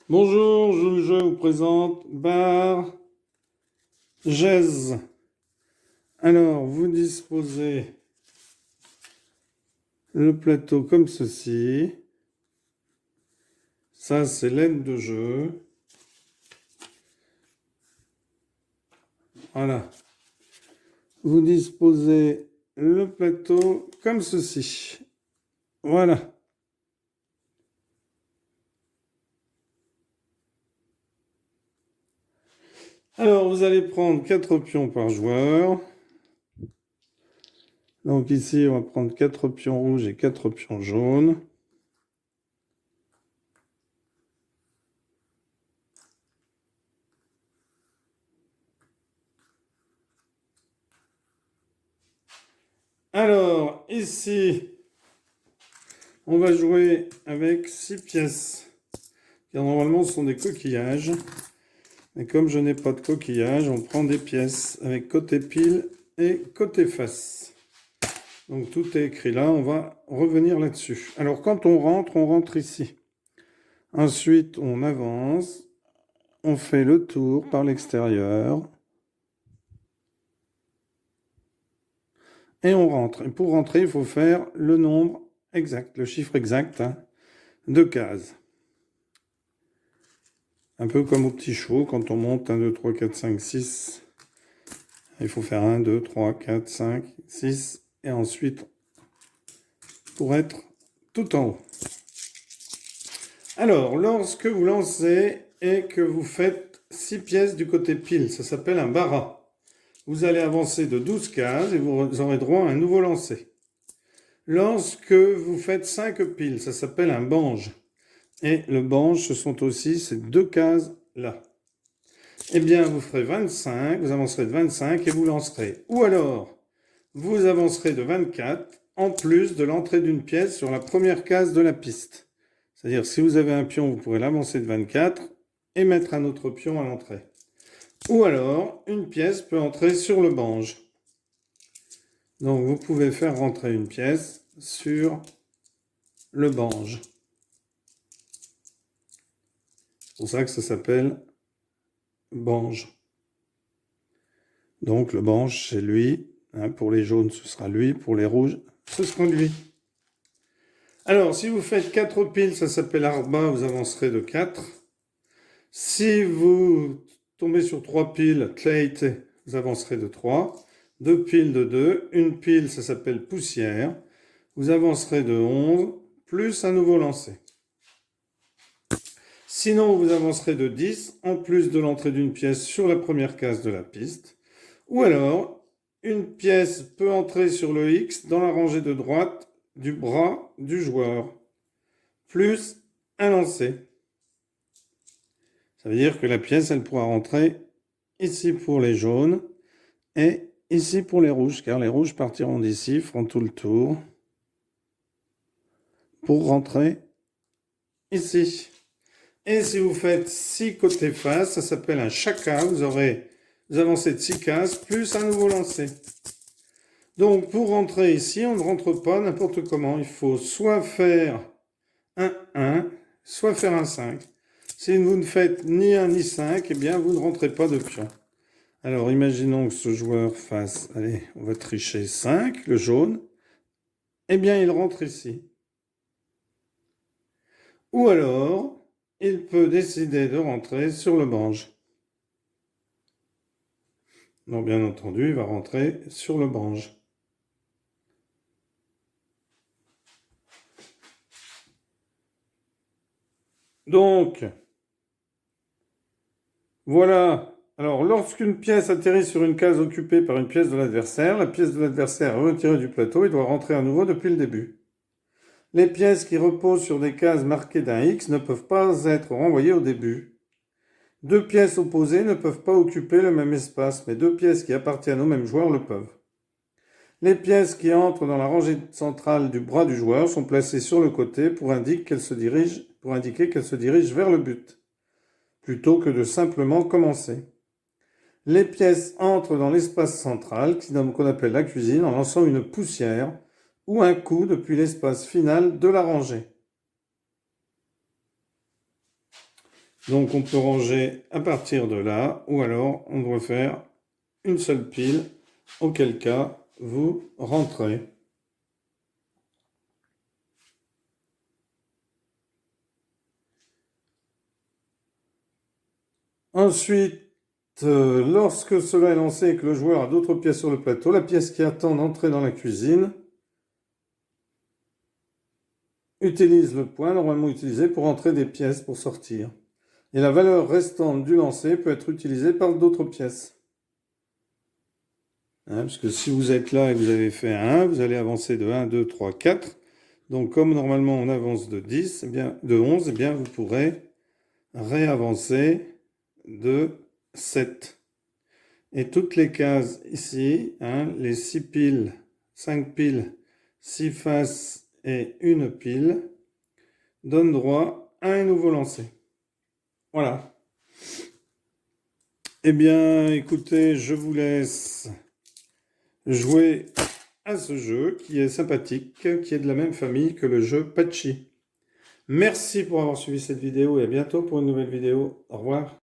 Bonjour, je vous présente Bar Gèze. Alors, vous disposez le plateau comme ceci. Ça, c'est l'aide de jeu. Voilà. Vous disposez le plateau comme ceci. Voilà. Alors, vous allez prendre 4 pions par joueur. Donc ici, on va prendre 4 pions rouges et 4 pions jaunes. Alors, ici, on va jouer avec 6 pièces. Car normalement, ce sont des coquillages. Et comme je n'ai pas de coquillage, on prend des pièces avec côté pile et côté face. Donc tout est écrit là, on va revenir là-dessus. Alors quand on rentre ici. Ensuite, on avance, on fait le tour par l'extérieur. Et on rentre. Et pour rentrer, il faut faire le nombre exact, le chiffre exact de cases. Un peu comme au petit chevaux, quand on monte 1, 2, 3, 4, 5, 6. Il faut faire 1, 2, 3, 4, 5, 6. Et ensuite, pour être tout en haut. Alors, lorsque vous lancez et que vous faites 6 pièces du côté pile, ça s'appelle un bara. Vous allez avancer de 12 cases et vous aurez droit à un nouveau lancer. Lorsque vous faites 5 piles, ça s'appelle un bange. Et le bange, ce sont aussi ces 2 cases-là. Eh bien, vous ferez 25, vous avancerez de 25 et vous lancerez. Ou alors, vous avancerez de 24 en plus de l'entrée d'une pièce sur la première case de la piste. C'est-à-dire, si vous avez un pion, vous pourrez l'avancer de 24 et mettre un autre pion à l'entrée. Ou alors, une pièce peut entrer sur le bange. Donc, vous pouvez faire rentrer une pièce sur le bange. C'est pour ça que ça s'appelle bange. Donc, le bange, c'est lui. Pour les jaunes, ce sera lui. Pour les rouges, ce sera lui. Alors, si vous faites 4 piles, ça s'appelle arba, vous avancerez de 4. Si vous tombez sur 3 piles, tleite, vous avancerez de 3. 2 piles de 2. Une pile, ça s'appelle poussière. Vous avancerez de 11, plus un nouveau lancer. Sinon, vous avancerez de 10, en plus de l'entrée d'une pièce sur la première case de la piste. Ou alors, une pièce peut entrer sur le X dans la rangée de droite du bras du joueur, plus un lancer. Ça veut dire que la pièce, elle pourra rentrer ici pour les jaunes et ici pour les rouges, car les rouges partiront d'ici, feront tout le tour pour rentrer ici. Et si vous faites 6 côtés face, ça s'appelle un chaka, vous avancez de 6 cases, plus un nouveau lancer. Donc pour rentrer ici, on ne rentre pas n'importe comment, il faut soit faire un 1, soit faire un 5. Si vous ne faites ni 1 ni 5, eh bien vous ne rentrez pas de pion. Alors imaginons que ce joueur fasse, allez, on va tricher 5, le jaune. Eh bien il rentre ici. Ou alors, il peut décider de rentrer sur le bange. Donc bien entendu, il va rentrer sur le bange. Donc, voilà. Alors, lorsqu'une pièce atterrit sur une case occupée par une pièce de l'adversaire, la pièce de l'adversaire est retirée du plateau et doit rentrer à nouveau depuis le début. Les pièces qui reposent sur des cases marquées d'un X ne peuvent pas être renvoyées au début. 2 pièces opposées ne peuvent pas occuper le même espace, mais 2 pièces qui appartiennent au même joueur le peuvent. Les pièces qui entrent dans la rangée centrale du bras du joueur sont placées sur le côté pour indiquer qu'elles se dirigent vers le but, plutôt que de simplement commencer. Les pièces entrent dans l'espace central, qu'on appelle la cuisine, en lançant une poussière ou un coup depuis l'espace final de la rangée. Donc on peut ranger à partir de là, ou alors on doit faire une seule pile, auquel cas vous rentrez. Ensuite, lorsque cela est lancé et que le joueur a d'autres pièces sur le plateau, la pièce qui attend d'entrer dans la cuisine utilise le point normalement utilisé pour entrer des pièces pour sortir. Et la valeur restante du lancer peut être utilisée par d'autres pièces. Parce que si vous êtes là et que vous avez fait un 1, vous allez avancer de 1, 2, 3, 4. Donc comme normalement on avance de 10, eh bien, de 11, eh bien, vous pourrez réavancer de 7. Et toutes les cases ici, les 6 piles, 5 piles, 6 faces et une pile, donnent droit à un nouveau lancer. Voilà. Eh bien, écoutez, je vous laisse jouer à ce jeu qui est sympathique, qui est de la même famille que le jeu Patchy. Merci pour avoir suivi cette vidéo et à bientôt pour une nouvelle vidéo. Au revoir.